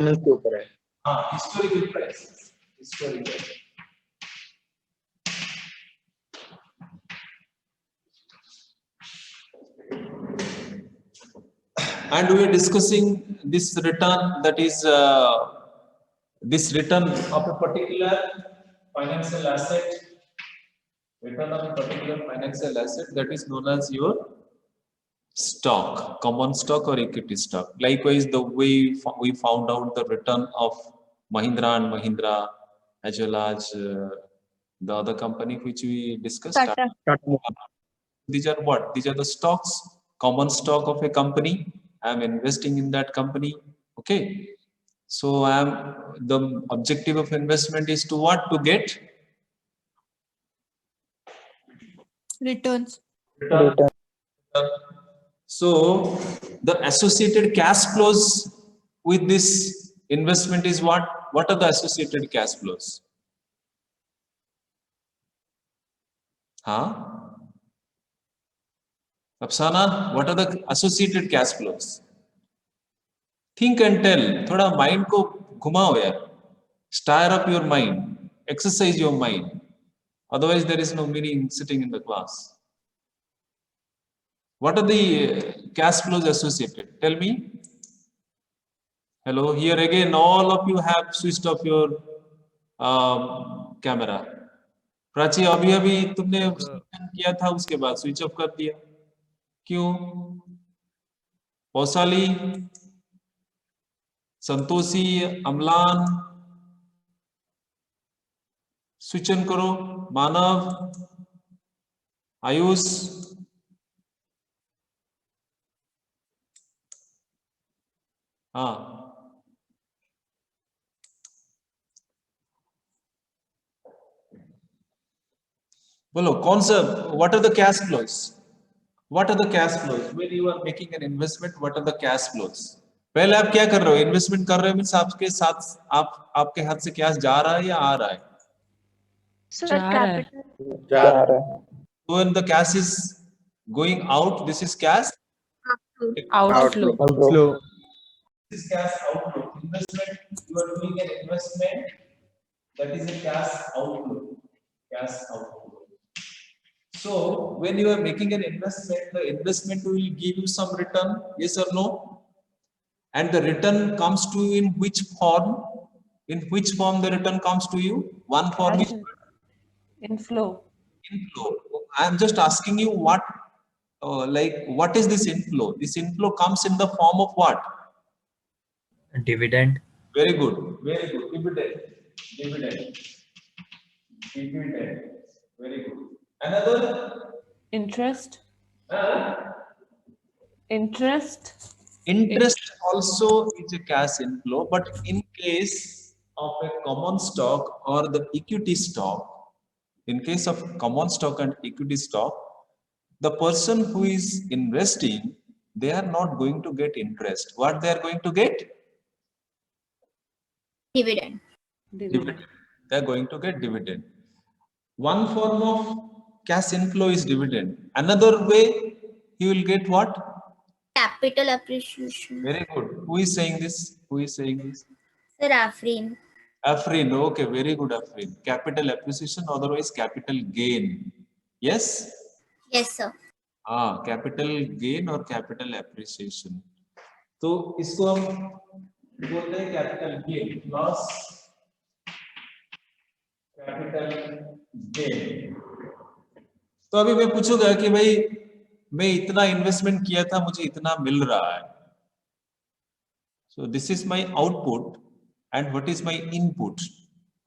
के ऊपर है। हाँ, historical prices, historical. And we are discussing this return, that is this return of a particular financial asset, return of a particular financial asset, that is known as your stock, common stock or equity stock. Likewise, the way we found out the return of Mahindra and Mahindra, as well as the other company which we discussed. Tata. These are what? These are the stocks, common stock of a company. I am investing in that company. Okay. So the objective of investment is to what? To get Returns. return. So the associated cash flows with this investment is what? What are the associated cash flows? Huh? Apsana, what are the associated cash flows? Think and tell. थोड़ा mind को घुमाओ यार. Stir up your mind. Exercise your mind. Otherwise, there is no meaning sitting in the class. What are the cash flows associated? Tell me. Hello. Here again, all of you have switched off your camera. Prachi अभी अभी तुमने किया था उसके बाद switch off कर दिया क्यों? पौसाली, संतोषी, अमलान, स्विच ऑन करो. मानव, आयुष, हाँ बोलो कौन सा? What are the cash flows? What are the cash flows when you are making an investment? What are the cash flows? पहले आप क्या कर रहे हो? इन्वेस्टमेंट कर रहे हो मींस आपके साथ आपके हाथ से कैश जा रहा है या आ रहा है? Sir, capital. जा रहा है. So when the cash is going out, this is cash Outflow. Outflow. This is cash outflow. Investment, you are doing an investment, that is a cash outflow. Cash outflow. So when you are making an investment, the investment will give you some return, yes or no? And the return comes to you in which form? In which form the return comes to you? One form is Inflow. inflow. I am just asking you what, what is this inflow? This inflow comes in the form of what? Dividend. Very good, very good. Dividend, dividend, dividend. Very good. Another? Interest. Interest. Interest also is a cash inflow, but in case of a common stock or the equity stock, in case of common stock and equity stock, the person who is investing, they are not going to get interest. What they are going to get? Dividend. Dividend. They are going to get dividend. One form of cash inflow is dividend. Another way, he will get what? Capital appreciation. Very good. Who is saying this? Who is saying this? Sir, Afrin. Afrin. Okay, very good, Afrin. Capital appreciation, otherwise capital gain. Yes? Yes, sir. Capital gain or capital appreciation. तो इसको हम बोलते हैं capital gain, loss, capital gain. तो अभी मैं पूछूंगा कि भाई मैं इतना इन्वेस्टमेंट किया था, मुझे इतना मिल रहा है. So this is my output and what is my input?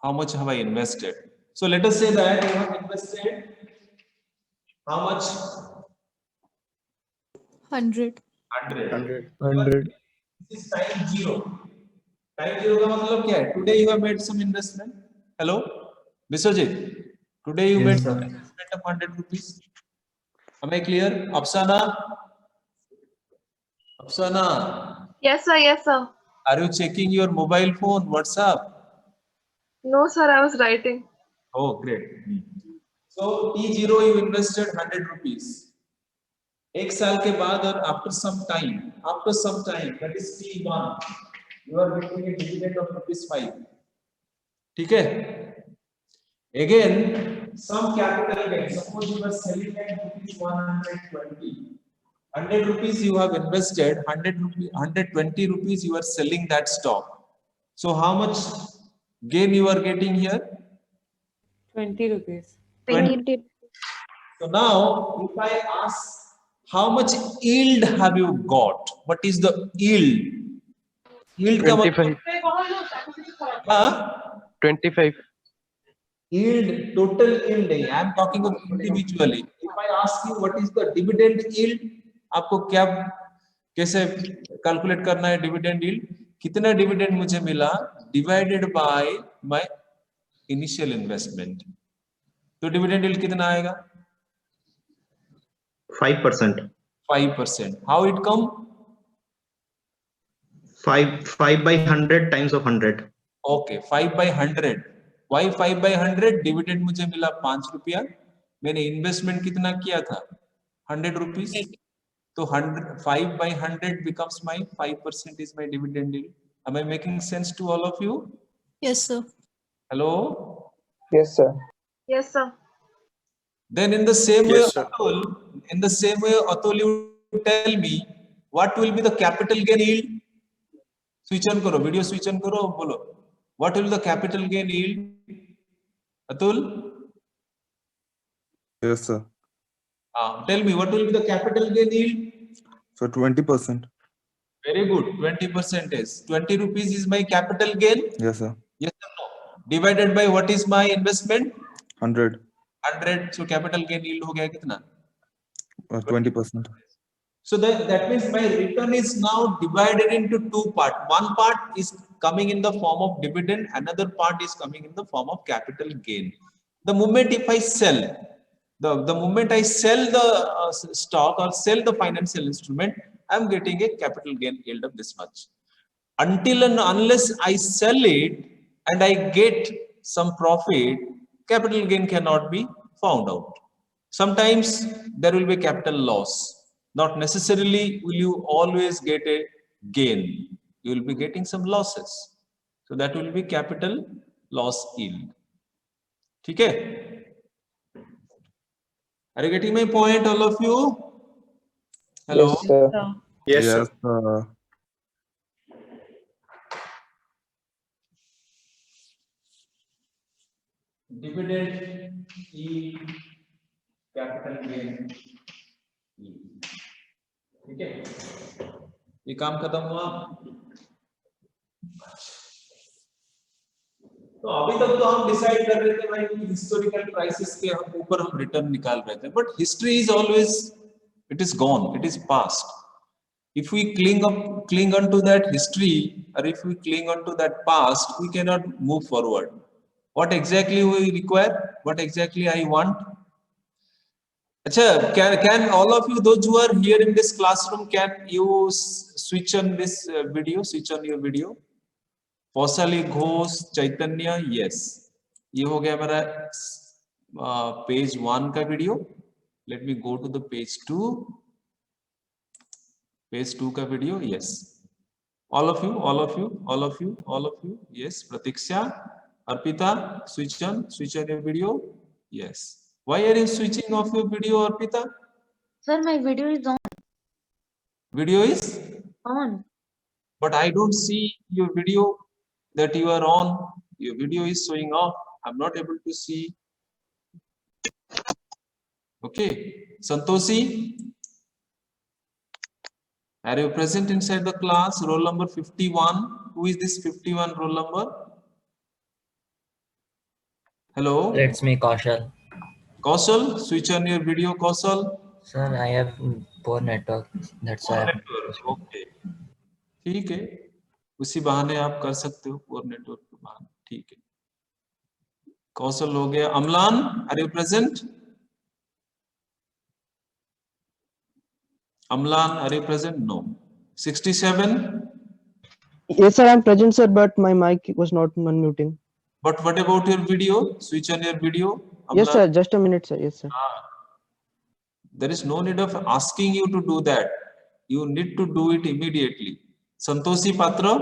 How much have I invested? So let us say that you have invested how much? 100. 100. This is time zero. Time zero का मतलब क्या है? Today you have made some investment. Hello, Biswajit. Today you made some investment of 100 rupees. Am I clear? Apsana. Apsana. Yes, sir. Yes, sir. Are you checking your mobile phone, WhatsApp? No, sir. I was writing. Oh, great. So T0 you invested 100 rupees. एक साल के बाद और after some time, that is T1, you are getting a dividend of ₹5. ठीक है? Again, some capital gain. Suppose you are selling at ₹120. 100 rupees you have invested, 120 rupees you are selling that stock. So how much gain you are getting here? 20 rupees. 20. So now, if I ask how much yield have you got? What is the yield? Yield का 25. हाँ? 25. Yield, total yield नहीं. I am talking of individually. If I ask you what is the dividend yield, आपको क्या कैसे calculate करना है dividend yield? कितना dividend मुझे मिला divided by my initial investment. तो dividend yield कितना आएगा? 5%. 5%. How it come? 5 by 100 times of 100. Okay, 5 by 100. Why 5 by 100? Dividend मुझे मिला ₹5. मैंने इन्वेस्टमेंट कितना किया था? 100 rupees. तो 5 by 100 becomes my 5% is my dividend yield. Am I making sense to all of you? Yes, sir. Hello? Yes, sir. Yes, sir. Then in the same way, Yes, sir. Atul, you tell me what will be the capital gain yield? Switch on करो, video switch on करो, बोलो. What will be the capital gain yield? Atul? Yes, sir. Tell me what will be the capital gain yield? So 20%. Very good. 20% is 20 rupees is my capital gain. Yes, sir. Yes or no? Divided by what is my investment? 100. 100. So capital gain yield हो गया कितना? 20%. So that means my return is now divided into two parts. One part is coming in the form of dividend. Another part is coming in the form of capital gain. The moment if I sell, the moment I sell the stock or sell the financial instrument, I am getting a capital gain yield of this much. Until and unless I sell it and I get some profit, capital gain cannot be found out. Sometimes there will be capital loss. Not necessarily will you always get a gain. You will be getting some losses. So that will be capital loss yield. Okay? Are you getting my point, all of you? Hello? Yes, sir. Yes, Yes, sir. sir. Dividend yield, capital gain yield. ठीक है, ये काम खत्म हुआ. तो अभी तक तो हम डिसाइड कर रहे थे भाई कि हिस्टोरिकल प्राइसेस के ऊपर हम रिटर्न निकाल रहे थे, but history is always, it is gone, it is past. If we cling on to that history, or if we cling on to that past, we cannot move forward. What exactly we require? What exactly I want? Achha, can all of you, those who are here in this classroom, can you switch on this video? Switch on your video. Pausali Ghosh, Chaitanya, yes. ये हो गया मेरा page 1 का video. Let me go to the page 2. Page 2 का video, yes. All of you, yes. Pratiksha, Arpita, switch on your video, yes. Why are you switching off your video, Arpita? Sir, my video is on. Video is On. but I don't see your video that you are on. Your video is showing off. I'm not able to see. Okay, Santoshi, are you present inside the class? Roll number 51. Who is this 51 roll number? Hello? It's me, Kaushal. Kaushal, switch on your video, Kaushal. Sir, I have poor network. That's why. Okay. ठीक है, उसी बहाने आप कर सकते हो, poor network के बहाने. ठीक है. कौशल हो गया. Amlan, are you present? Amlan, are you present? No. 67. Yes, sir, I'm present, sir, but my mic was not unmuting. But what about your video? Switch on your video. Amlan. Yes, sir, just a minute, sir. Yes, sir. There is no need of asking you to do that. You need to do it immediately. Santoshi Patra,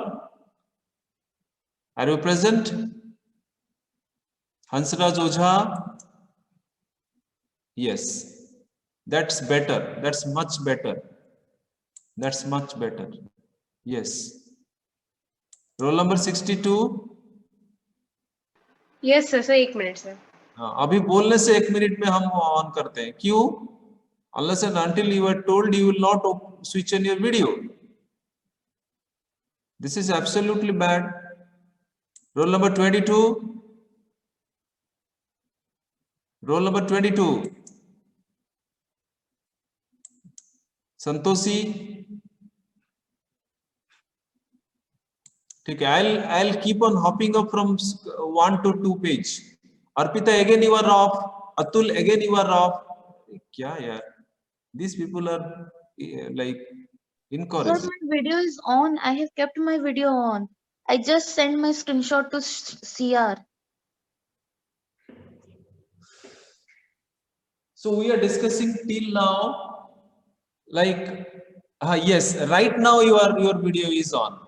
Are you present? Hansraj Ojha? Yes. That's better. That's much better. That's much better. Yes. Roll number 62. Yes, sir. Sir, 1 minute, sir. अभी बोलने से 1 minute में हम on करते हैं. क्यों? Unless and until you are told, you will not switch on your video. This is absolutely bad. Roll number 22. Roll number 22. Santoshi. Okay, I'll keep on hopping up from 1 to 2 page. Arpita, again you are off. Atul, again you are off. Kya yaar? These people are like Sir, incorrect. my video is on. I have kept my video on. I just sent my screenshot to CR. So we are discussing till now, like, yes, right now your video is on.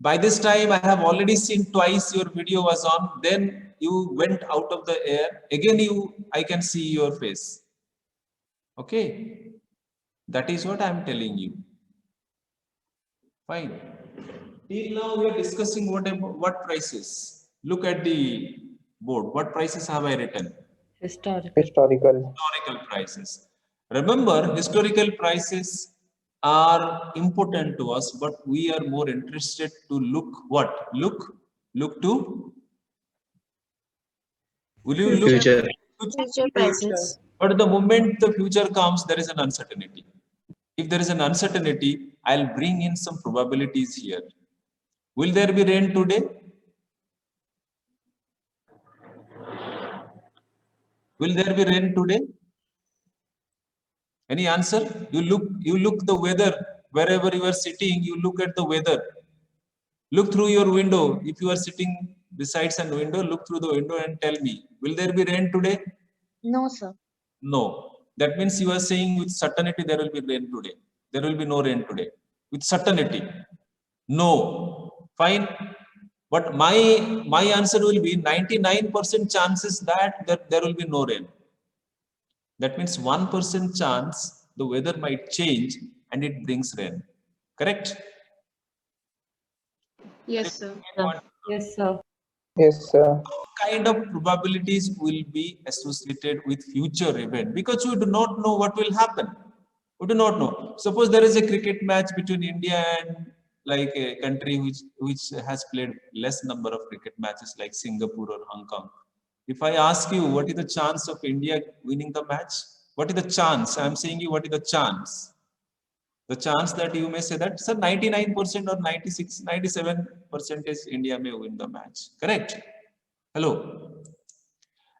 By this time, I have already seen twice your video was on. Then you went out of the air. Again, I can see your face. Okay, that is what I am telling you. Fine. Till now we are discussing what prices. Look at the board. What prices have I written? Historical. Historical prices. Remember, historical prices are important to us, but we are more interested to look what? Look to? Will you look Future. Future prices. But the moment the future comes, there is an uncertainty. If there is an uncertainty, I'll bring in some probabilities here. Will there be rain today? Will there be rain today? Any answer? You look the weather wherever you are sitting. You look at the weather. Look through your window. If you are sitting beside a window, look through the window and tell me, will there be rain today? No, sir. No. That means you are saying with certainty there will be rain today. There will be no rain today. With certainty. No. Fine. But my answer will be 99% chances that there will be no rain. That means 1% chance the weather might change and it brings rain. Correct? Yes, sir. Yes, sir. Yes, sir. Kind of probabilities will be associated with future event because we do not know what will happen. We do not know. Suppose there is a cricket match between India and like a country which has played less number of cricket matches like Singapore or Hong Kong. If I ask you what is the chance of India winning the match, what is the chance? I am saying you what is the chance? The chance that you may say that, sir, 99% or 96, 97% is India may win the match. Correct? Hello.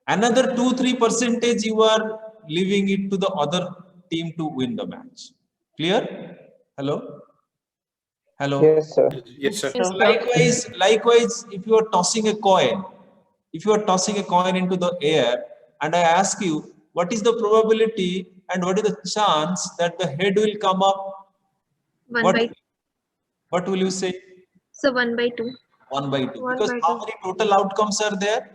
Another 2-3% you are leaving it to the other team to win the match. Clear? Hello? Hello? Yes, sir. Yes, sir. Likewise, if you are tossing a coin, into the air, and I ask you, what is the probability and what is the chance that the head will come up? 1 by What will you say? so 1 by 2. 1 by 2. 1 Because by how 2. many total outcomes are there?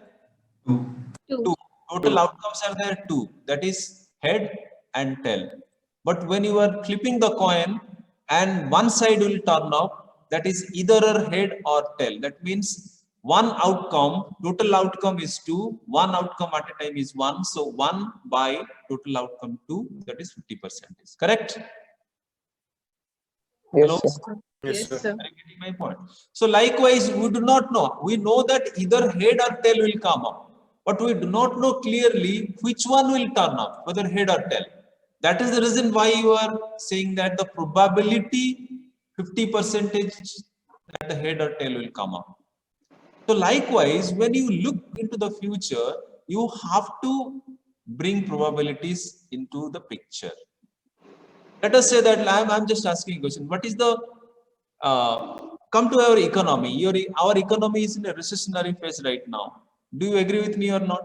2. 2. Total outcomes are there 2. That is head and tail. But when you are flipping the coin and one side will turn up, that is either a head or tail. That means one outcome, total outcome is 2. One outcome at a time is 1. So 1 by total outcome 2, that is 50%. Correct? Yes, Hello? sir. Yes, sir. Are you getting my point? So likewise, we do not know. We know that either head or tail will come up, but we do not know clearly which one will turn up, whether head or tail. That is the reason why you are saying that the probability 50% that the head or tail will come up. So likewise, when you look into the future, you have to bring probabilities into the picture. Let us say that I'm just asking a question. What is the come to our economy? Our economy is in a recessionary phase right now. Do you agree with me or not?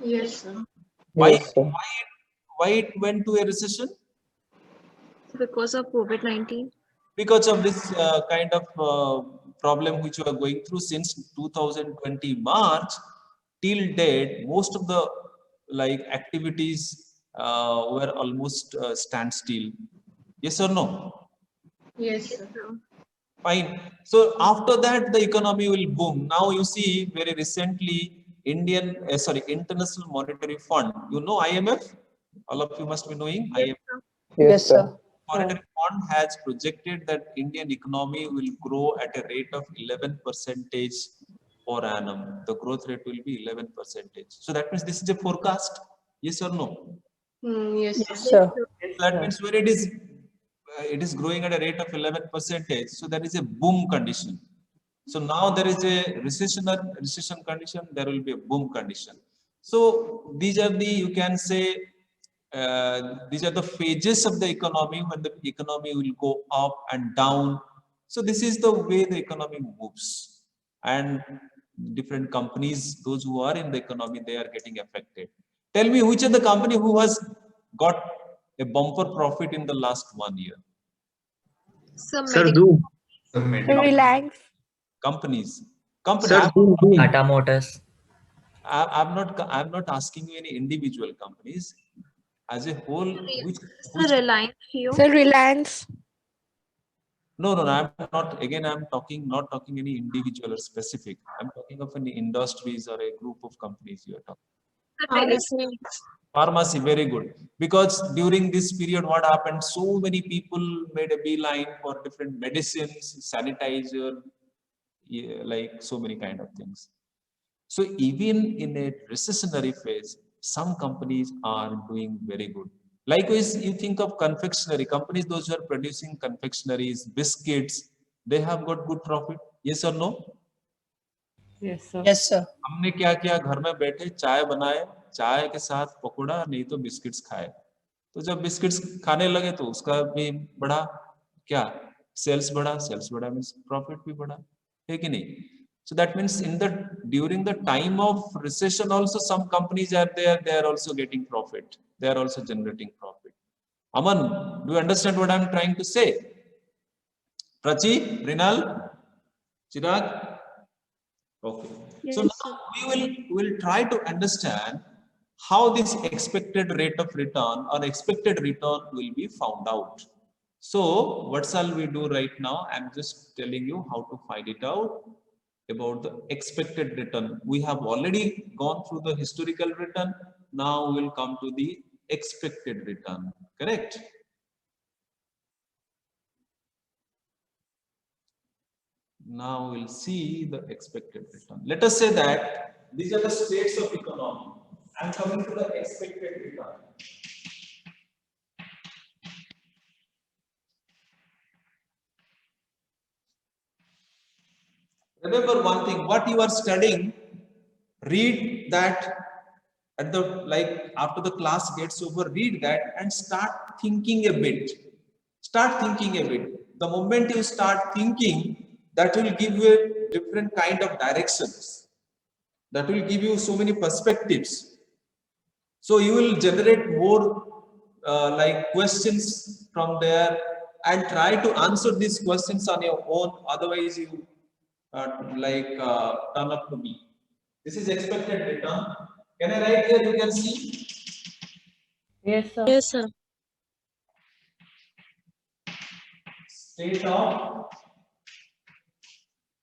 Yes, sir. Yes, sir. Why it went to a recession? Because of COVID-19. Because of this kind of problem which you are going through since 2020 March till date, most of the like activities were almost standstill. Yes or no? Yes, yes, sir. sir. Fine. So after that, the economy will boom. Now you see very recently, International Monetary Fund. You know IMF. All of you must be knowing Yes, IMF. sir. Yes, sir. Monetary Fund has projected that Indian economy will grow at a rate of 11% per annum. The growth rate will be 11%. So that means this is a forecast. Yes or no? Yes, sir. Yes, sir. That means when it is growing at a rate of 11%. So that is a boom condition. So now there is a recession condition. There will be a boom condition. So these are the, you can say, these are the phases of the economy when the economy will go up and down. So this is the way the economy moves, and different companies, those who are in the economy, they are getting affected. Tell me, which of the company who has got a bumper profit in the last 1 year? So Sir, medical. Zoom. Yes, Reliance. Companies. Sir, Zoom. Tata Motors. I'm not asking you any individual companies. As a whole, which Reliance Jio. Sir, Reliance. no, I'm not. Again, not talking any individual or specific. I'm talking of any industries or a group of companies you are talking. Pharmacy. Pharmacy, very good. Because during this period, what happened? So many people made a beeline for different medicines, sanitizer, yeah, like so many kind of things. So even in a recessionary phase, some companies are doing very good. Likewise, you think of confectionery companies, those who are producing confectionaries, biscuits, they have got good profit. Yes or no? Yes, sir. Yes, sir. हमने क्या किया, घर में बैठे चाय बनाए, चाय के साथ पकौड़ा नहीं तो बिस्किट्स खाए. तो जब बिस्किट्स खाने लगे तो उसका भी बढ़ा, क्या सेल्स बढ़ा मीन्स प्रॉफिट भी बढ़ा, है कि नहीं? So that means during the time of recession also some companies are there, they are also getting profit, they are also generating profit. Aman, do you understand what I am trying to say? Prachi, Rinal, Chirag? Okay. So Yes, now we will try to understand how this expected rate of return or expected return will be found out. So what shall we do right now? I'm just telling you how to find it out about the expected return. We have already gone through the historical return. Now we'll come to the expected return. Correct? Now we'll see the expected return. Let us say that these are the states of economy. I'm coming to the expected return. Remember one thing, what you are studying, read that at the, like after the class gets over, read that and start thinking a bit. Start thinking a bit. The moment you start thinking, that will give you a different kind of directions. That will give you so many perspectives. So you will generate more like questions from there and try to answer these questions on your own. Otherwise, you turn up to me. This is expected return. Can I write here? You can see. Yes, sir. Yes, sir. State of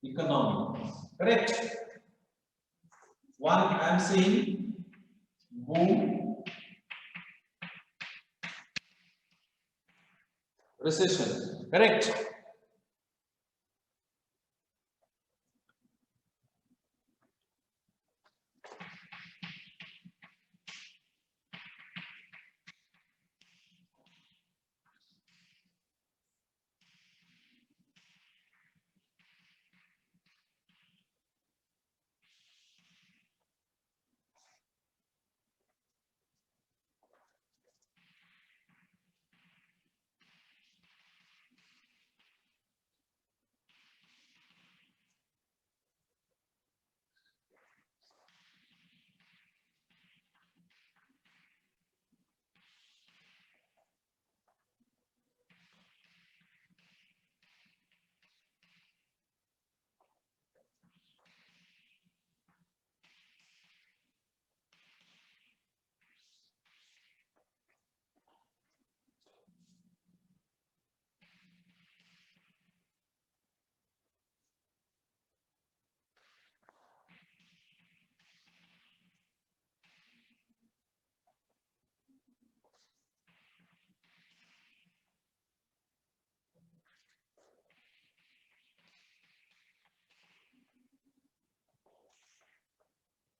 economy. Correct. One, I am saying boom, recession. Correct.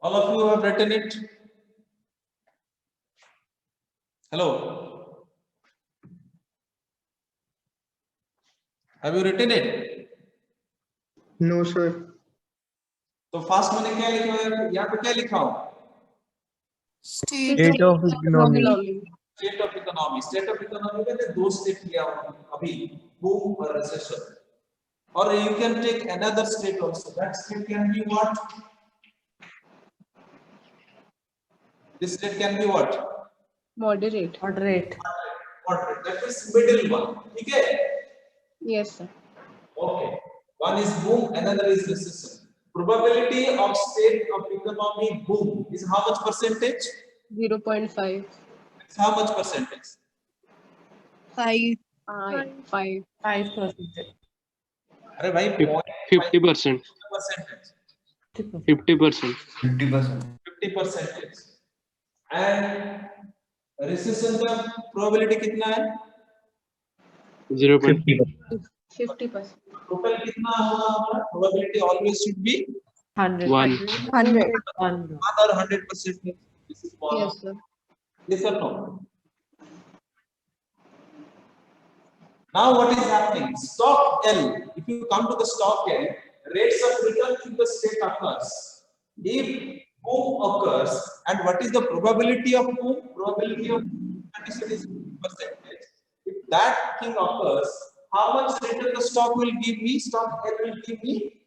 All of you have written it. Hello. Have you written it? No, sir. तो fast मैंने क्या लिखा है? यहाँ पे क्या लिखा हो? State of economy. State of economy. State of economy में ने दो स्टेट लिया अभी, boom और recession. Or you can take another state also. That state can be what? This state can be what? Moderate. Moderate. That is middle one. ठीक है? Yes, sir. Okay. One is boom, another is recession. Probability of state of economy boom is how much percentage? 0.5. It's how much percentage? 5%. अरे भाई 50%. 50%. 50%. And recession का probability कितना है? 0.50. 50%. Total कितना होगा हमारा? Probability always should be 100. 1. 100. 1 or 100%. This is one. Yes, sir. Yes or no? Now what is happening? Stock L. If you come to the stock L, rates of return in the state occurs. If boom occurs, and what is the probability of boom? Probability of condition is percentage. If that thing occurs, how much return the stock will give me? Stock L will give me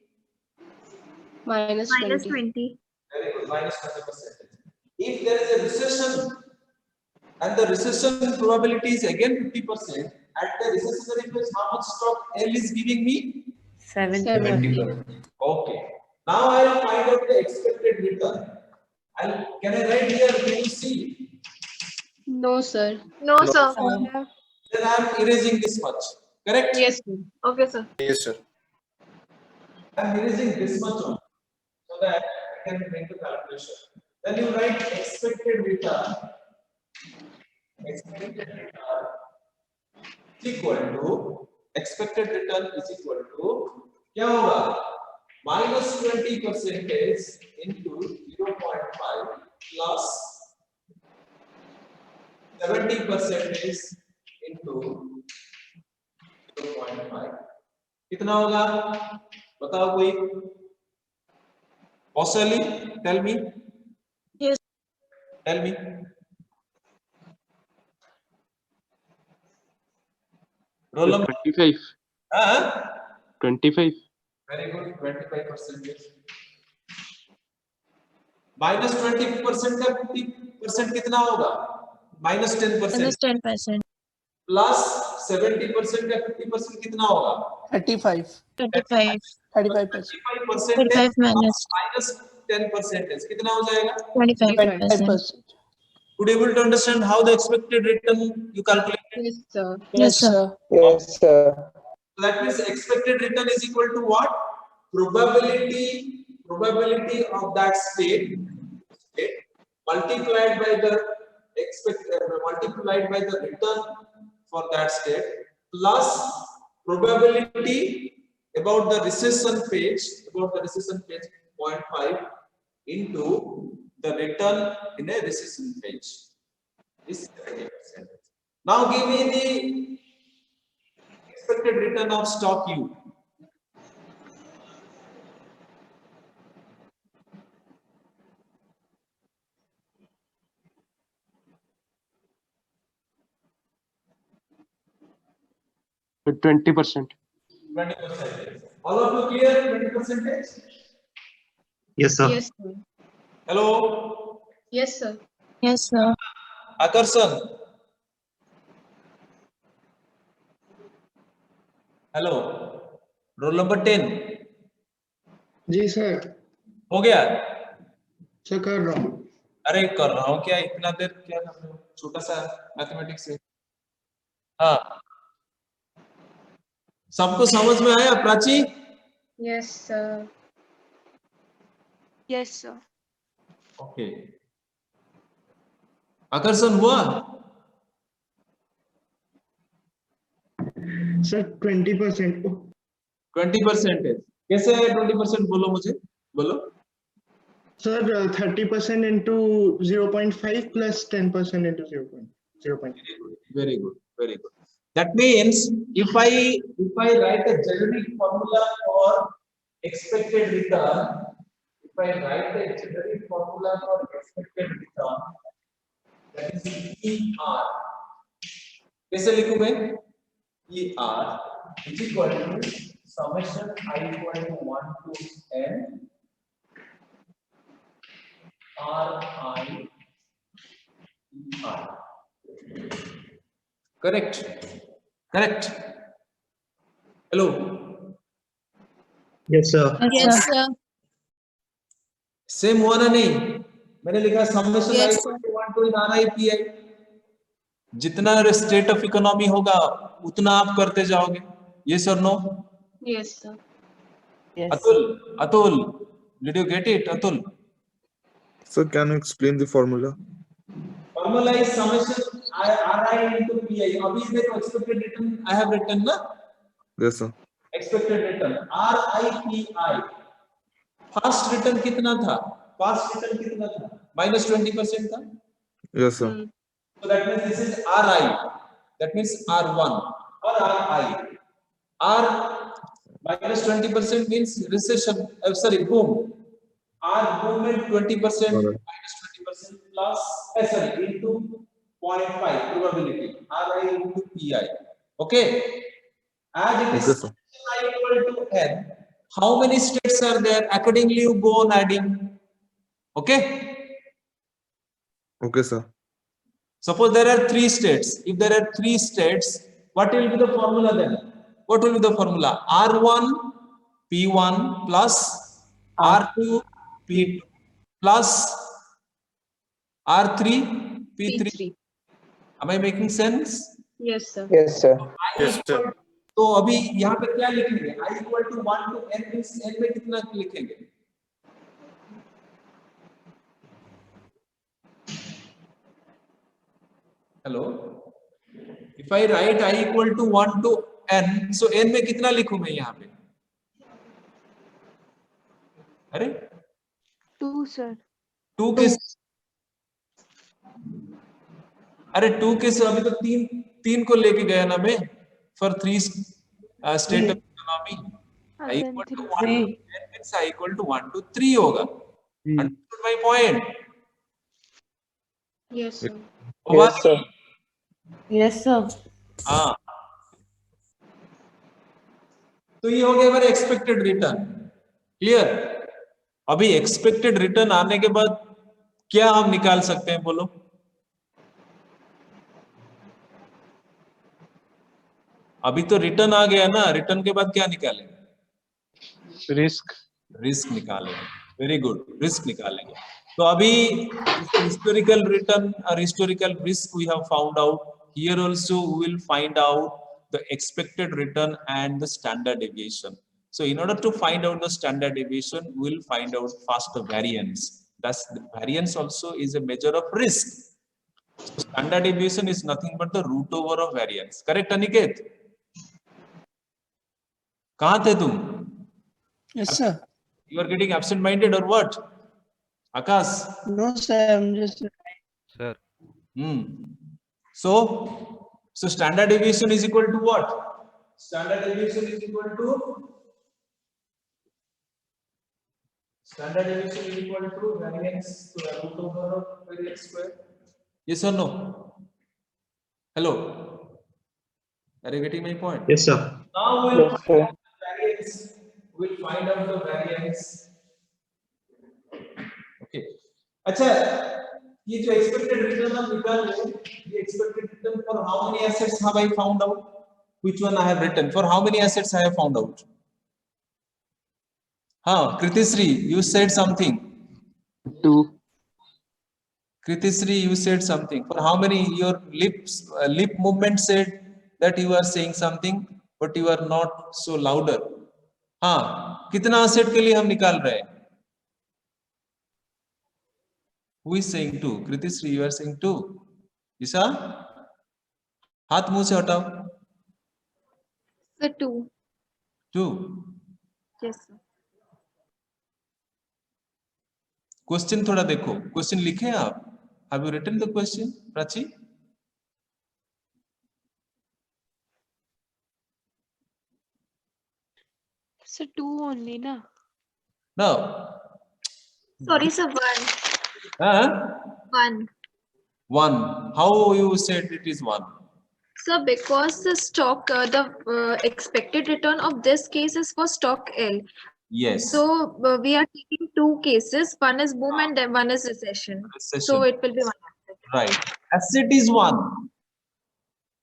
Minus Minus 20. 20. very good, minus 20%. If there is a recession and the recession probability is again 50%, at the recessionary phase, how much stock L is giving me? 70%. Okay. Now I will find out the expected return. Can I write here? Can you see? No, sir. No, sir. Then I am erasing this much. Correct? Yes, sir. Okay, sir. Yes, sir. I am erasing this much on, so that I can make the calculation. Then you write expected return. Expected return is equal to क्या होगा? Minus 20% into 0.5 plus 70% into 0.5. कितना होगा? बताओ कोई? Possibly, tell me. Yes. Tell me. Roll number. 25. 25. Very good. 25%. Minus 20% का 50% कितना होगा? Minus 10%. Minus 10%. Plus 70% का 50% कितना होगा? 35. 35. 35%. 35 minus minus 10% कितना हो जाएगा? 25%. Would you able to understand how the expected return you calculated? Yes, sir. Yes, sir. Yes, sir. So that means expected return is equal to what? Probability of that state multiplied by the return for that state plus probability about the recession phase 0.5 into the return in a recession phase is 70%. Now give me the expected return of stock U. With 20%. 20%. All of you clear? 20%. Yes, sir. Yes, sir. Hello, Yes, sir. Yes, sir. Akarsan. Hello, roll number 10. Ji sir. हो गया? Sir कर रहा हूँ. अरे कर रहा हूँ क्या? इतना देर क्या कर रहे हो? छोटा सा मैथमेटिक्स है. हाँ, सबको समझ में आया Prachi? Yes, sir. Yes, sir. Okay. आकर्षण हुआ? सर 20%. 20% है. कैसे है 20%? बोलो मुझे, बोलो. Sir, 30% into 0.5 plus 10% into 0.0. Very good, very good. That means if I write a generic formula for expected return, if I write a generic formula for expected return, that is ER. कैसे लिखूं मैं? ER is equal to summation I equal to 1 to n RI ER. Correct? Correct? Hello? Yes, sir. Yes, sir. Same हुआ ना नहीं? मैंने लिखा summation I Yes, equal to 1 to RIPI. जितना state of economy होगा उतना आप करते जाओगे. Yes or no? Yes, sir. Atul, did you get it, Atul? Sir, can you explain the formula? Formula is summation RI into PI. अभी देखो expected return I have written ना? Yes, sir. Expected return RIPI. Past return कितना था? Past return कितना था? -20% था. Yes, sir. So that means this is RI. That means R1 or RI. R -20% means recession. Sorry, boom. R boom at 20%, Alright. -20% plus into 0.5 probability. RI into PI. Okay. As it is Okay, sir. I equal to n, how many states are there? Accordingly, you go on adding. Okay. Okay, sir. Suppose there are 3 states. If there are 3 states, what will be the formula then? What will be the formula? R1 P1 plus R2 P2 plus R3 P3. Am I making sense? Yes, sir. Yes, sir. Yes, sir. तो अभी यहाँ पे क्या लिखेंगे? I equal to 1 to n means n में कितना लिखेंगे? Hello. If I write I equal to 1 to n, so n में कितना लिखूं मैं यहाँ पे? अरे 2, sir. 2 किस? अरे 2 किस? अभी तो तीन को लेके गया ना मैं for 3 state of economy. I equal to 1 to n means I equal to 1 to 3 होगा. Understood my point? Yes, sir. Yes, sir. Yes, sir. हाँ. तो ये हो गया मेरा एक्सपेक्टेड रिटर्न. क्लियर? अभी एक्सपेक्टेड रिटर्न आने के बाद क्या हम निकाल सकते हैं बोलो? अभी तो रिटर्न आ गया ना, रिटर्न के बाद क्या निकालेंगे? रिस्क निकालेंगे. वेरी गुड, रिस्क निकालेंगे. तो अभी हिस्टोरिकल रिटर्न और historical risk we have found out. Here also we will find out the expected return and the standard deviation. So in order to find out the standard deviation, we will find out first the variance. Thus the variance also is a measure of risk. So standard deviation is nothing but the root over of variance. Correct, Aniket? कहाँ थे तुम? Yes, sir. You are getting absent-minded or what? Akash? No, sir. I'm just. Sir. So standard deviation is equal to what? Standard deviation is equal to variance square, root over of variance square. Yes or no? Hello? Are you getting my point? Yes, sir. Now we'll Yes, find sir. out the variance. We'll find out the variance. Okay. अच्छा, ये जो expected return हम निकाल रहे हैं, ये expected return for how many assets have I found out? Which one I have written? For how many assets I have found out? हाँ, Kritisri, you said something. 2. Kritisri, you said something. For how many? Your lip movement said that you are saying something, but you are not so louder. हाँ, कितना asset के लिए हम निकाल रहे हैं? Who is saying 2? Kritisri, you are saying 2. Isha? हाथ मुंह से हटाओ. Sir, 2. 2. Yes, sir. क्वेश्चन थोड़ा देखो, क्वेश्चन लिखे हैं आप? Have you written the question Prachi? Sir, 2 only, na? No. Sorry, sir, one. Huh? One. One. How you said it is one? Sir, because the stock, the expected return of this case is for stock L. Yes. So we are taking two cases. One is boom and then one is recession. Recession. So it will be one asset. Right. Asset is one.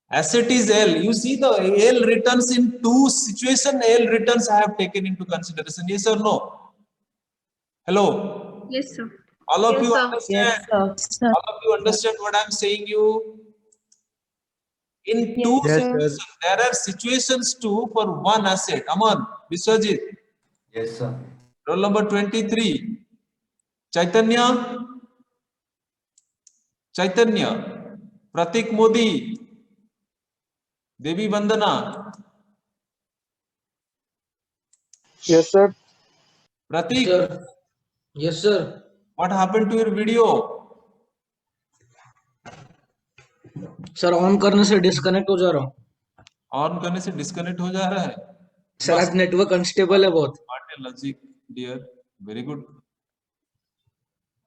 Asset is L. You see the L returns in two situation. L returns I have taken into consideration. Yes or no? Hello. Yes, sir. All of Yes, you sir. understand? Yes, sir. All of you understand what I'm saying you? In two Yes, situations, there are situations too for one asset. Aman, Biswajit, Yes, sir. roll number 23. Chaitanya, Pratik Modi, Devi Vandana, Yes, sir. Pratik, Yes, sir. what happened to your video? Sir on करने से disconnect हो जा रहा हूँ on करने से disconnect हो जा रहा है? सर आज नेटवर्क अनस्टेबल है बहुत What a logic, dear. Very good.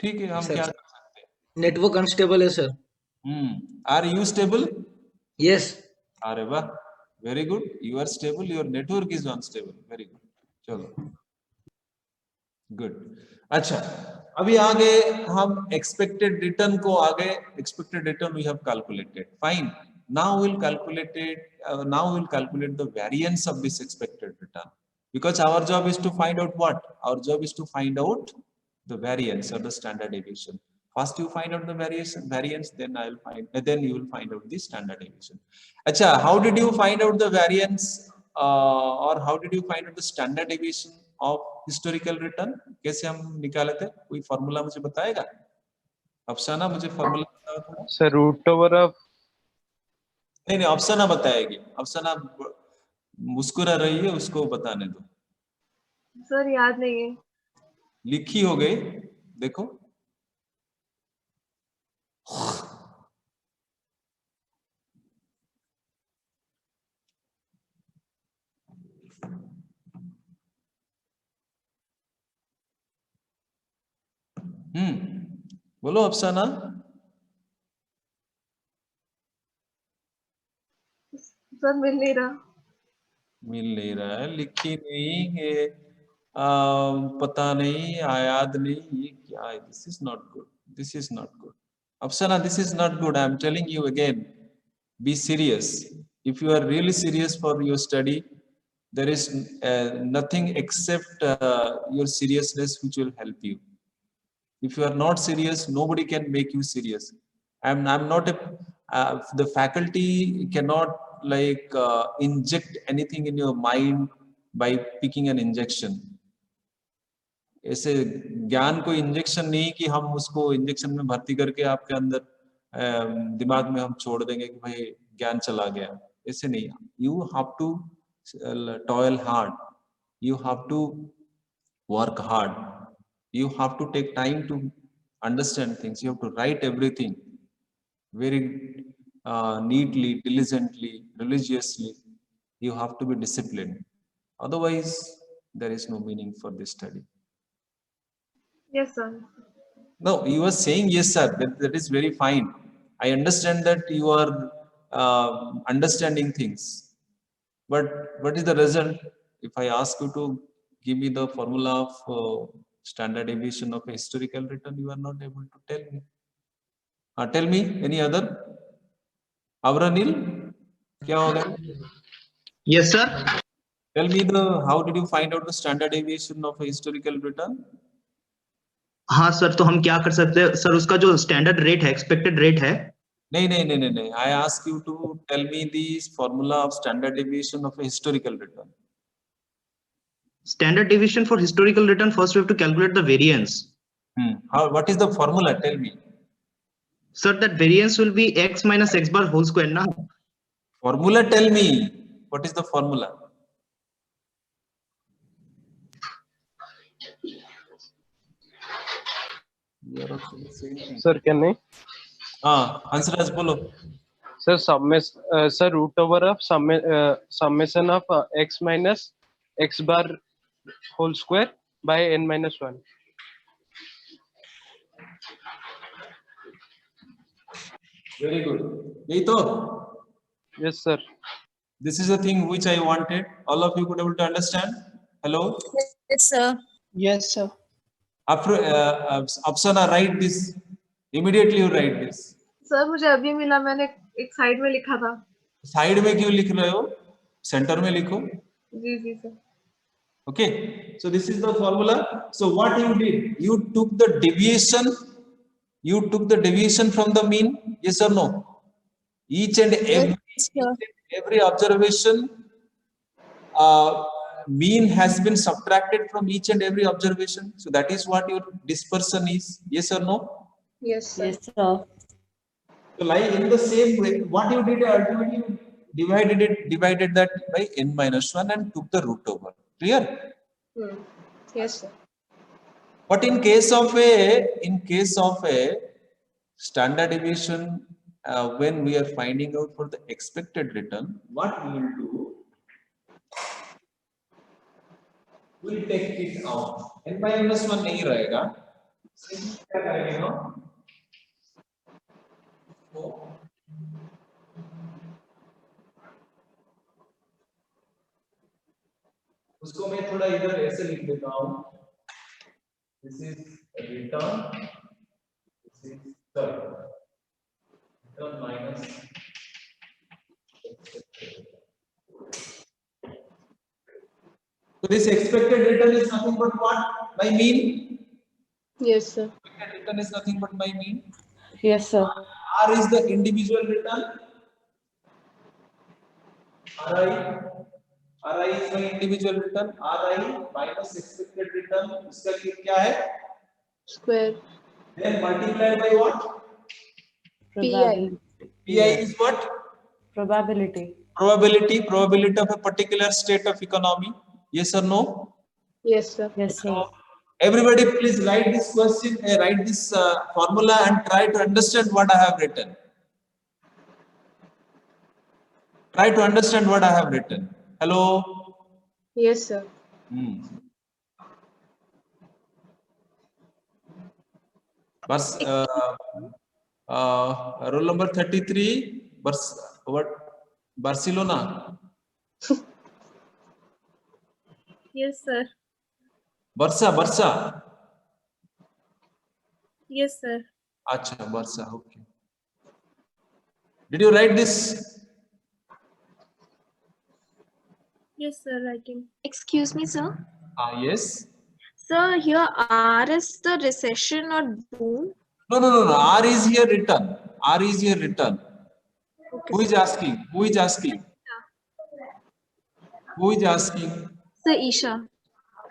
ठीक है, हम सर क्या कर सकते हैं? नेटवर्क अनस्टेबल है sir Are you stable? Yes अरे वाह, very good. You are stable. Your network is unstable. Very good. चलो, good. अच्छा, अभी आगे हम expected return को आगे expected return we have calculated. Fine. Now we'll calculate it. Now we'll calculate the variance of this expected return. Because our job is to find out what? Our job is to find out the variance or the standard deviation. First you find out the variance, then then you will find out the standard deviation. Acha, how did you find out the variance or how did you find out the standard deviation of historical return? कैसे हम निकाले थे? कोई formula मुझे बताएगा? अफसाना मुझे formula बताओ थोड़ा. Sir, root over of नहीं, अफसाना बताएगी. अफसाना मुस्कुरा रही है, उसको बताने दो. सर याद नहीं है. लिखी हो गई, देखो. बोलो अफसाना. सर मिल नहीं रहा. मिल नहीं रहा है, लिखी नहीं है, पता नहीं, याद नहीं, ये क्या है? This is not good. This is not good. Afsana, this is not good. I am telling you again. Be serious. If you are really serious for your study, there is nothing except your seriousness which will help you. If you are not serious, nobody can make you serious. I'm not the faculty cannot like inject anything in your mind by picking an injection. ऐसे ज्ञान को injection नहीं कि हम उसको injection में भर्ती करके आपके अंदर दिमाग में हम छोड़ देंगे कि भाई ज्ञान चला गया. ऐसे नहीं. You have to toil hard. You have to work hard. You have to take time to understand things. You have to write everything very neatly, diligently, religiously. You have to be disciplined. Otherwise, there is no meaning for this study. Yes, sir. No, you are saying yes, sir. That is very fine. I understand that you are understanding things. But what is the result? If I ask you to give me the formula of standard deviation of a historical return, you are not able to tell me. Tell me any other. Avranil, क्या होगा? Yes, sir. Tell me how did you find out the standard deviation of a historical return? हाँ sir, तो हम क्या कर सकते हैं sir? उसका जो स्टैंडर्ड रेट है, एक्सपेक्टेड रेट है. नहीं. I ask you to tell me the formula of standard deviation of a historical return. Standard deviation for historical return, first we have to calculate the variance. What is the formula? Tell me. Sir, that variance will be x minus x bar whole square, na? Formula, tell me. What is the formula? Sir, can I? Hansraj bolo. Sir, sir, root over of summation of x minus x bar whole square by n minus 1. Very good. यही तो. Yes, sir. This is the thing which I wanted. All of you could able to understand. Hello. Yes, sir. Yes, sir. After Apsana, write this. Immediately you write this. Sir मुझे अभी मिला, मैंने एक side में लिखा था. Side में क्यों लिख रहे हो? सेंटर में लिखो. जी जी sir. Okay. So this is the formula. So what you did? You took the deviation. You took the deviation from the mean. Yes or no? Each and every observation, mean has been subtracted from each and every observation. So that is what your dispersion is. Yes or no? Yes, sir. Yes, sir. So like in the same way, what you did ultimately divided that by n minus 1 and took the root over. Clear? Yes, sir. But in case of a standard deviation, when we are finding out for the expected return, what we will do? We'll take it out. n by minus 1 नहीं रहेगा. क्या करेंगे ना? उसको मैं थोड़ा इधर ऐसे लिख देता हूँ. This is return. This is return minus expected. So this expected return is nothing but what? By mean. Yes, sir. Expected return is nothing but by mean. Yes, sir. R is the individual return. Ri is my individual return. Ri minus expected return. इसका क्या है? Square. Then multiplied by what? Probability. Pi is what? Probability. Probability of a particular state of economy. Yes or no? Yes, sir. Yes, sir. Everybody please write this question, write this formula and try to understand what I have written. Try to understand what I have written. Hello? Yes, sir. Roll number 33, Barcelona. Yes, sir. Barca. Yes, sir. Acha, Barca, okay. Did you write this? Yes, sir. Writing. Excuse me, sir. Yes. Sir, here R is the recession or boom. No. R is here return. R is here return. Okay, Who is asking? Who is asking? Who is asking? Sir, Isha.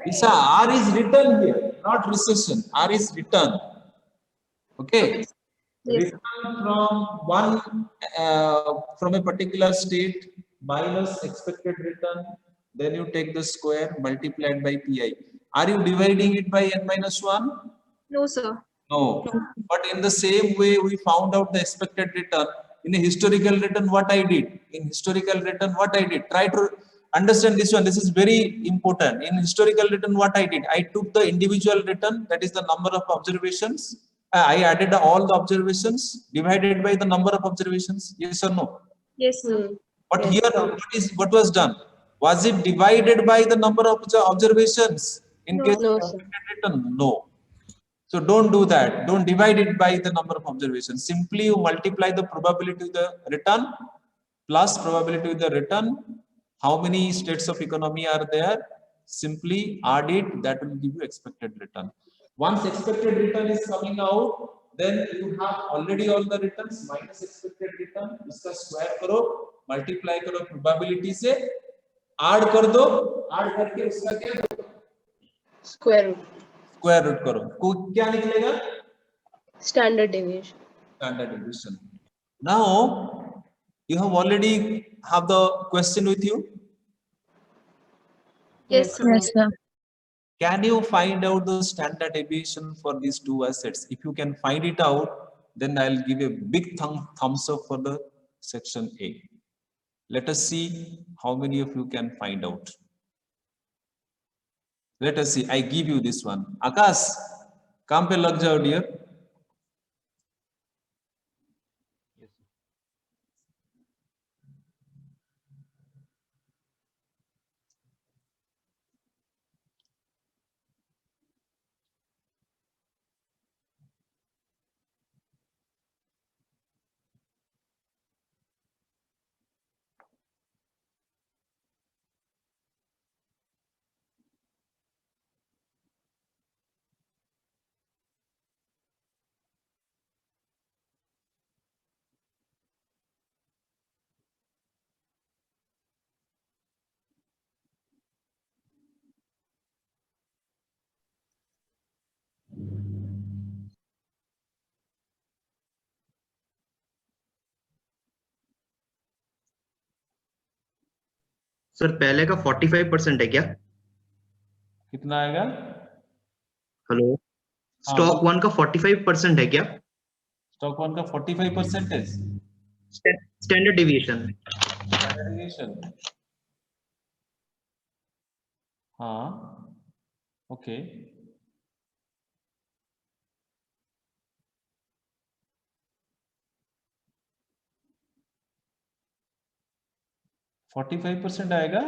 Isha, R is return here, not recession. R is return. Okay. Yes. Return from one from a particular state minus expected return. Then you take the square multiplied by pi. Are you dividing it by n minus 1? No, sir. No. But in the same way, we found out the expected return. In a historical return, what I did? In historical return, what I did? Try to understand this one. This is very important. In historical return, what I did? I took the individual return, that is the number of observations. I added all the observations divided by the number of observations. Yes or no? Yes, sir. But Yes, here, what was done? Was it divided by the number of observations? In No, case no, of sir. return, no. So don't do that. Don't divide it by the number of observations. Simply you multiply the probability of the return plus probability of the return. How many states of economy are there? Simply add it. That will give you expected return. Once expected return is coming out, then you have already all the returns minus expected return. इसका square करो, multiply करो probability से, add कर दो, add करके उसका क्या करो? Square root. Square root करो. क्या निकलेगा? Standard deviation. Standard deviation. Now you have already have the question with you. Yes, sir. Yes, sir. Can you find out the standard deviation for these two assets? If you can find it out, then I'll give a big thumbs up for the section A. Let us see how many of you can find out. Let us see. I give you this one. Akash, काम पे लग जाओ dear. Sir पहले का 45% है क्या? कितना आएगा? हेलो, स्टॉक 1 का 45% है क्या? स्टॉक 1 का 45% है स्टैंडर्ड डेविएशन। हाँ, ओके। फोर्टी 45% आएगा।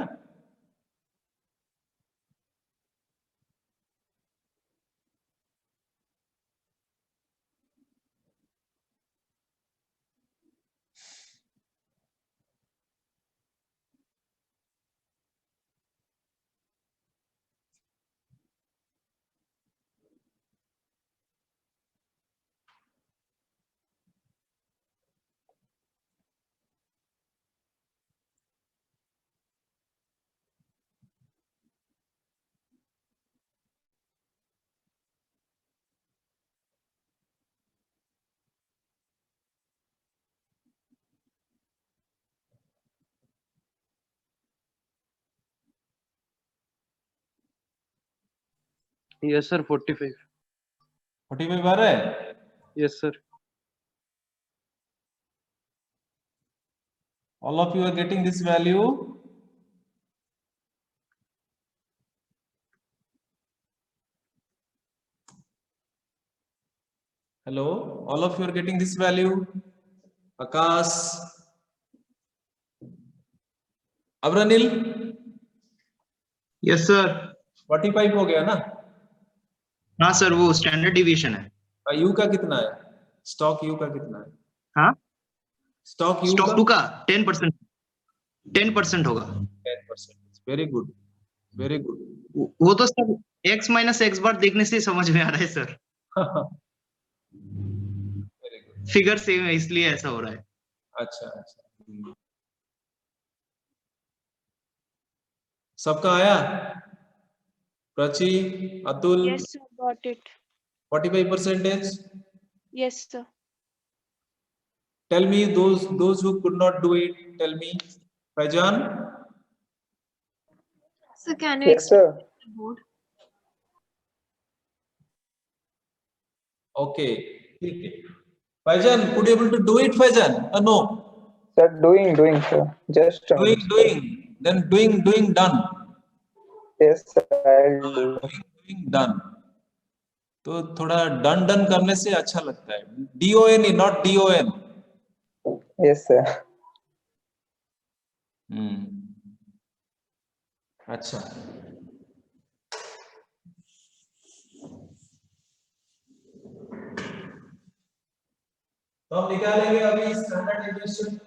Yes, sir. 45. 45 आ रहा है? Yes, sir. All of you are getting this value? Hello, all of you are getting this value? Akash, Abranil? Yes sir. 45 हो गया ना? हाँ सर, वो स्टैंडर्ड डेविएशन है। यू का कितना है? स्टॉक यू का कितना है? हाँ, स्टॉक यू स्टॉक का 2 का 10% होगा। 10%। Very good, very good. वो तो सर x माइनस एक्स बार देखने से समझ में आ रहा है सर। फिगर सेम है इसलिए ऐसा हो रहा है। अच्छा अच्छा, सबका आया? Prachi, Atul? Yes, sir. Got it. 45%? Yes, sir. Tell me those who could not do it. Tell me, Faizan? So can you Yes, explain sir. the board? Okay. Faizan, could you able to do it, Faizan? No. Sir, doing, sir. Just a minute, sir. Doing. Then doing done. Yes, sir. I'll do. Doing done. तो थोड़ा done करने से अच्छा लगता है। DON, not DON. Yes, sir. अच्छा, तो हम निकालेंगे अभी स्टैंडर्ड डेविएशन।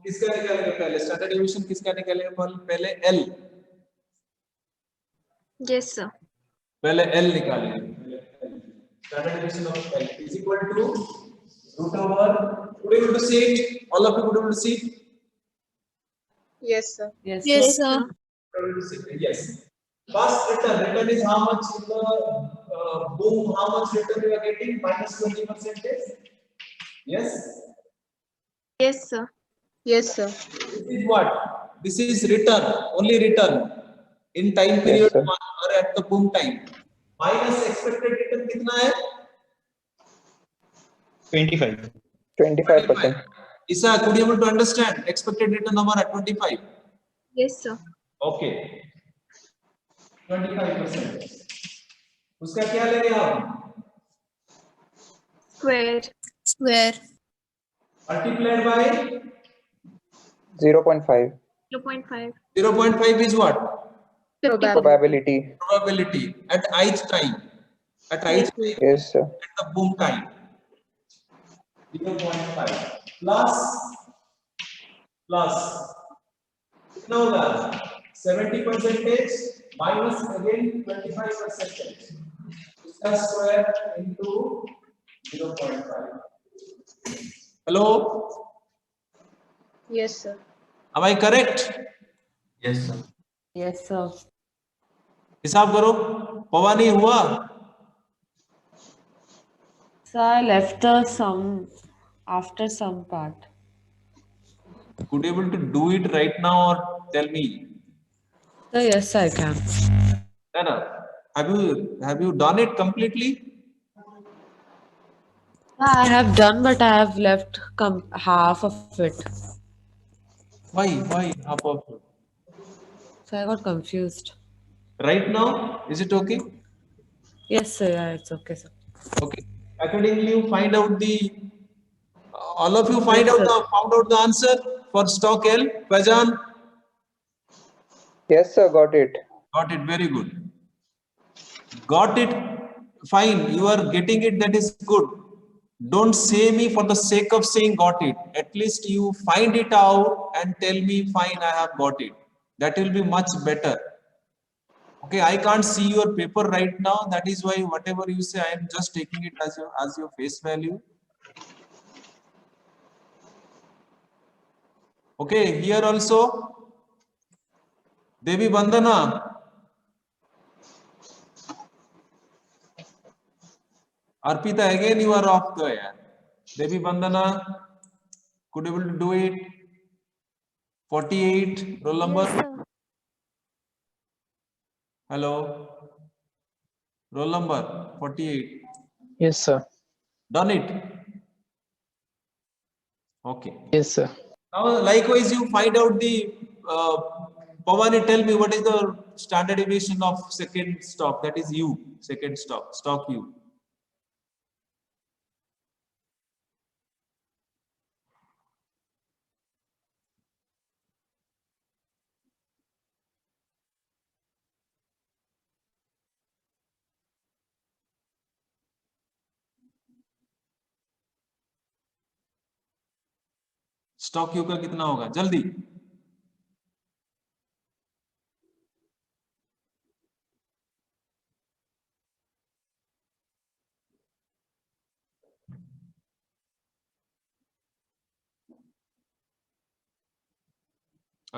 किसका निकालेंगे पहले? स्टैंडर्ड डेविएशन किसका निकालेंगे पहले? L। Yes, sir. पहले L निकालेंगे। Standard deviation of L is equal to root over, could you able to see it? All of you could able to see it? Yes, sir. Yes, Yes, sir. Yes. First return is how much in the boom, how much return you are getting? Minus 20%. Yes. Yes, sir. Yes, sir. This is what? This is return, only return. in time Yes, period sir. 1 or at the boom time, minus expected return कितना है? 25. 25%. Isa, could you able to understand expected return number at 25? Yes, sir. Okay, 25%. उसका क्या ले रहे हैं आप? Square. Square. Multiplied by 0.5. 0.5. 0.5 is what? 50%. Probability. Probability at ith time. At ith time, Yes, sir. at the boom time. 0.5 plus कितना होगा? 70% minus again 25%. उसका square into 0.5. Hello, Yes, sir. am I correct? Yes, sir. Yes, sir. हिसाब करो, पवा नहीं हुआ? So I left the sum after some part. Could you able to do it right now or tell me? So yes, I can. No. Have you done it completely? I have done, but I have left half of it. Why half of it? So I got confused. Right now, is it okay? Yes, sir. Yeah, it's okay, sir. Okay. Accordingly, you find out the. All of you found out the answer for stock L. Fajan, Yes, sir. Got it. got it. Very good. Got it. Fine. You are getting it. That is good. Don't say me for the sake of saying got it. At least you find it out and tell me, fine, I have got it. That will be much better. Okay, I can't see your paper right now. That is why whatever you say, I am just taking it as your face value. Okay, here also, Devi Bandana. Arpita, again you are off there. Devi Bandana, could you able to do it? 48, roll number. Yes, sir. Hello. Roll number 48. Yes, sir. Done it. Okay. Yes, sir. Now, likewise, you find out the Pavani, tell me what is the standard deviation of second stock? That is U, second stock U. Stock you का कितना होगा जल्दी?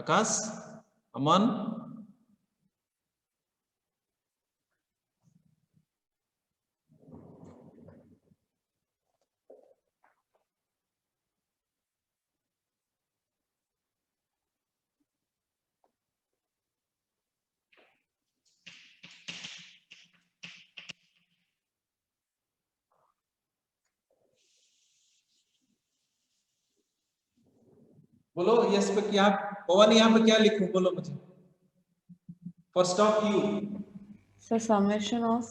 आकाश, अमन, बोलो yes पे क्या पवन यहाँ पे क्या लिखूं बोलो मुझे for stock you So summation of.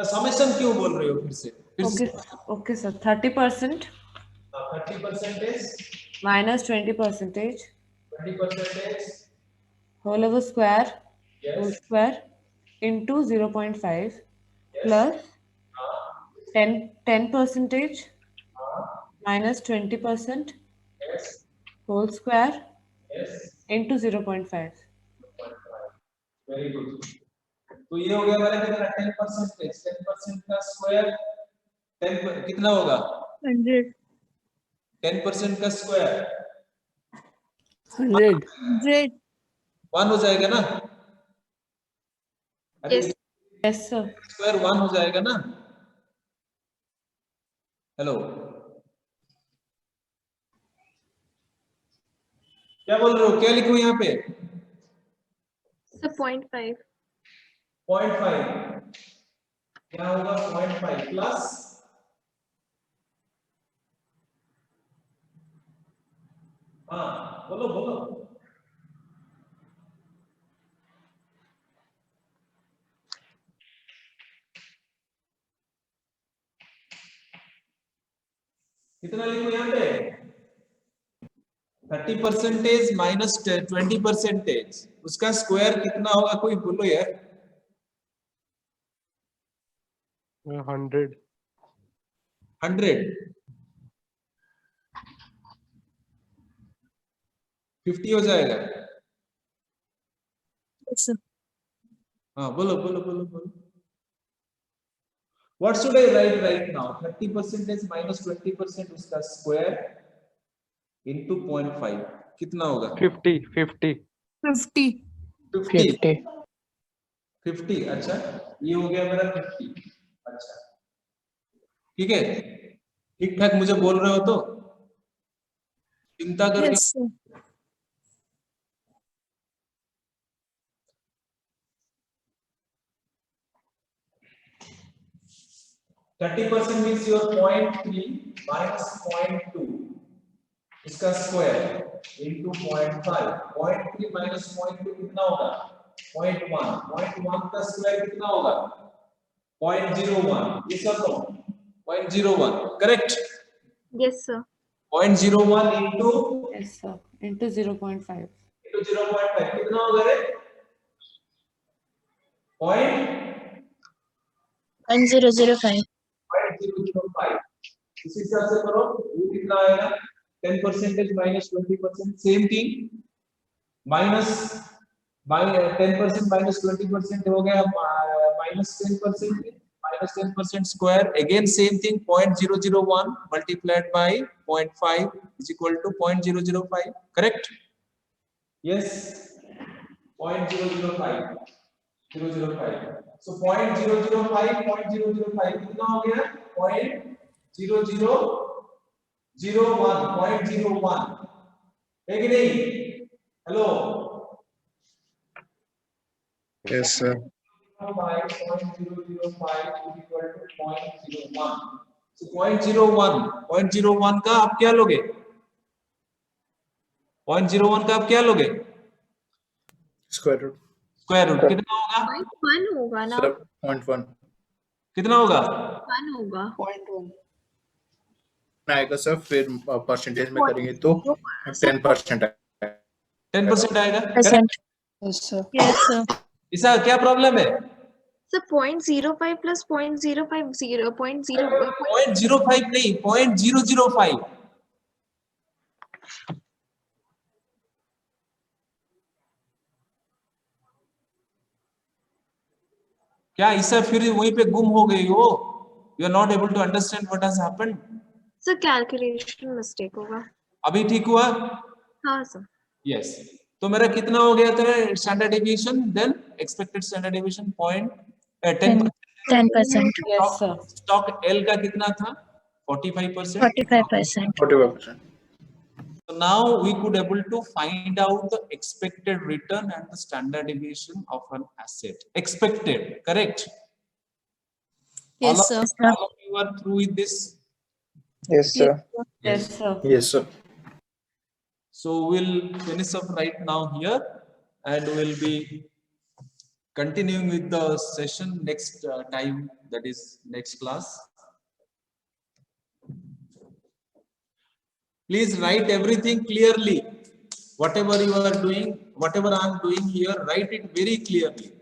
Summation क्यों बोल रहे हो फिर से Okay, sir. 30% 30% minus 20% 20% whole over square whole yes square into 0.5 plus 10% minus 20% yes whole square yes into 0.5. Very good तो ये हो गया हमारा कितना 10% का स्क्वायर 10 कितना होगा 100. 10% का स्क्वायर 100. 1 हो जाएगा ना Yes. Yes, sir. स्क्वायर 1 हो जाएगा ना हेलो क्या बोल रहे हो क्या लिखूं यहाँ पे So 0.5. 0.5 क्या होगा 0.5 प्लस हाँ बोलो बोलो कितना लिखो यहाँ पे 30% माइनस 20%, उसका स्क्वायर कितना होगा कोई बोलो यार 100. 100 50 हो जाएगा हाँ बोलो बोलो बोलो बोलो What should I write right now? 30% minus 20% उसका स्क्वायर into 0.5 कितना होगा 50. 50 अच्छा ये हो गया मेरा 50 अच्छा ठीक है ठीक ठाक मुझे बोल रहे हो तो चिंता करके Yes, sir. %30 means your 0.3 minus 0.2 इसका स्क्वायर into 0.5 0.3 minus 0.2 कितना होगा 0.1 0.1 का स्क्वायर कितना होगा 0.01 ये सब तो 0.01 correct Yes, sir. 0.01 into Yes, sir. Into 0.5. into 0.5 कितना होगा रे 0.005. 0.005 इस हिसाब से करो वो कितना आएगा 10% minus 20% same thing minus 10% minus 20% हो गया minus 10% minus 10% square again same thing 0.001 multiplied by 0.5 is equal to 0.005 correct yes 0.005 so 0.005 कितना हो गया 0.0001 0.01 है कि नहीं hello Yes, sir. 0.005 is equal to 0.01 so 0.01 का आप क्या लोगे 0.01 का आप क्या लोगे Square root. स्क्वायर रूट कितना होगा 0.1 होगा ना Sir, 0.1 कितना होगा 1 होगा 0.1. आएगा सर फिर परसेंटेज में करेंगे तो 10% आएगा 10% आएगा Percent. Yes, sir. Yes, sir. इसका क्या प्रॉब्लम है So 0.05 plus 0.05 0.0 0.05 नहीं 0.005 क्या इससे फिर वहीं पे गुम हो गई हो you are not able to understand what has happened So calculation mistake होगा अभी ठीक हुआ हाँ सर यस तो मेरा कितना हो गया था standard deviation then expected standard deviation 10% 10%. Yes, sir. Stock L का कितना था 45% 45%. 45%. So now we could able to find out the expected return and the standard deviation of an asset. Expected, correct? Yes, sir. All of you are through with this. Yes, sir. Yes, sir. Yes, sir. So we'll finish up right now here, and we'll be continuing with the session next time. That is next class. Please write everything clearly. Whatever you are doing, whatever I am doing here, write it very clearly.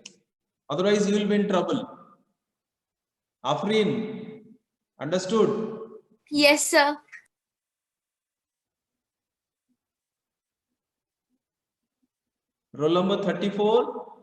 Otherwise, you will be in trouble. Afreen, understood? Yes, sir. Roll number 34.